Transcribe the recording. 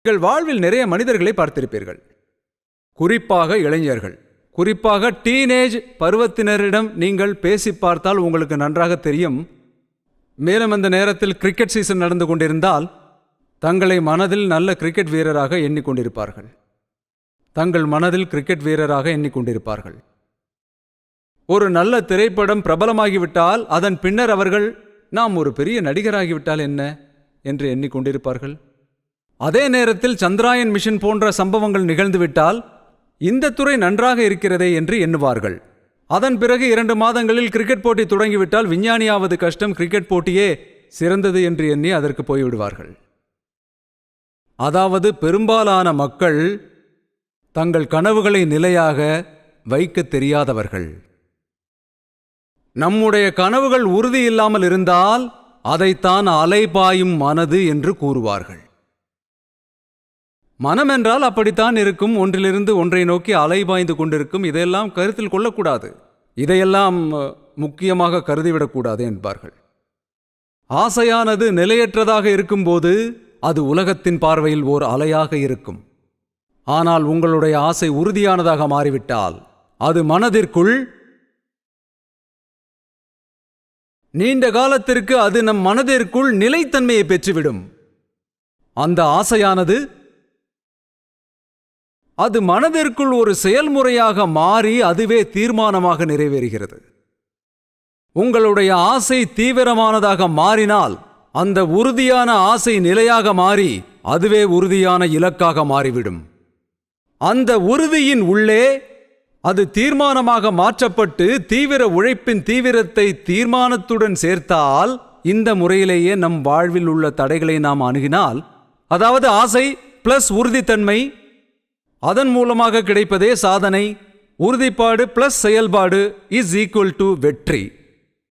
உங்கள் வாழ்வில் நிறைய மனிதர்களை பார்த்திருப்பீர்கள், குறிப்பாக இளைஞர்கள், குறிப்பாக டீனேஜ் பருவத்தினரிடம் நீங்கள் பேசி பார்த்தால் உங்களுக்கு நன்றாக தெரியும். மேலும் அந்த நேரத்தில் கிரிக்கெட் சீசன் நடந்து கொண்டிருந்தால் தங்களை மனதில் நல்ல கிரிக்கெட் வீரராக எண்ணிக்கொண்டிருப்பார்கள். தங்கள் மனதில் கிரிக்கெட் வீரராக எண்ணிக்கொண்டிருப்பார்கள். ஒரு நல்ல திரைப்படம் பிரபலமாகிவிட்டால் அதன் பின்னர் அவர்கள் நாம் ஒரு பெரிய நடிகராகிவிட்டால் என்ன என்று எண்ணிக்கொண்டிருப்பார்கள். அதே நேரத்தில் சந்திராயன் மிஷன் போன்ற சம்பவங்கள் நிகழ்ந்துவிட்டால் இந்த துறை நன்றாக இருக்கிறதே என்று எண்ணுவார்கள். அதன் பிறகு 2 மாதங்களில் கிரிக்கெட் போட்டி தொடங்கிவிட்டால் விஞ்ஞானியாவது கஷ்டம், கிரிக்கெட் போட்டியே சிறந்தது என்று எண்ணி அதற்கு போய்விடுவார்கள். அதாவது பெரும்பாலான மக்கள் தங்கள் கனவுகளை நிலையாக வைக்க தெரியாதவர்கள். நம்முடைய கனவுகள் உறுதி இல்லாமல் இருந்தால் அதைத்தான் அலைபாயும் மனது என்று கூறுவார்கள். மனம் என்றால் அப்படித்தான் இருக்கும், ஒன்றிலிருந்து ஒன்றை நோக்கி அலைபாய்ந்து கொண்டிருக்கும். இதையெல்லாம் கருத்தில் கொள்ளக்கூடாது, இதையெல்லாம் முக்கியமாக கருதிவிடக்கூடாது என்பார்கள். ஆசையானது நிலையற்றதாக இருக்கும்போது அது உலகத்தின் பார்வையில் ஓர் அலையாக இருக்கும். ஆனால் உங்களுடைய ஆசை உறுதியானதாக மாறிவிட்டால் அது மனதிற்குள் நீண்ட காலத்திற்கு அது நம் மனதிற்குள் நிலைத்தன்மையை பெற்றுவிடும். அந்த ஆசையானது அது மனதிற்குள் ஒரு செயல்முறையாக மாறி அதுவே தீர்மானமாக நிறைவேறுகிறது. உங்களுடைய ஆசை தீவிரமானதாக மாறினால் அந்த உறுதியான ஆசை நிலையாக மாறி அதுவே உறுதியான இலக்காக மாறிவிடும். அந்த உறுதியின் உள்ளே அது தீர்மானமாக மாற்றப்பட்டு தீவிர உழைப்பின் தீவிரத்தை தீர்மானத்துடன் சேர்த்தால் இந்த முறையிலேயே நம் வாழ்வில் உள்ள தடைகளை நாம் அணுகினால், அதாவது ஆசை பிளஸ் உறுதித்தன்மை, அதன் மூலமாக கிடைப்பதே சாதனை. உறுதிப்பாடு பிளஸ் செயல்பாடு இஸ் ஈக்குவல் டு வெற்றி.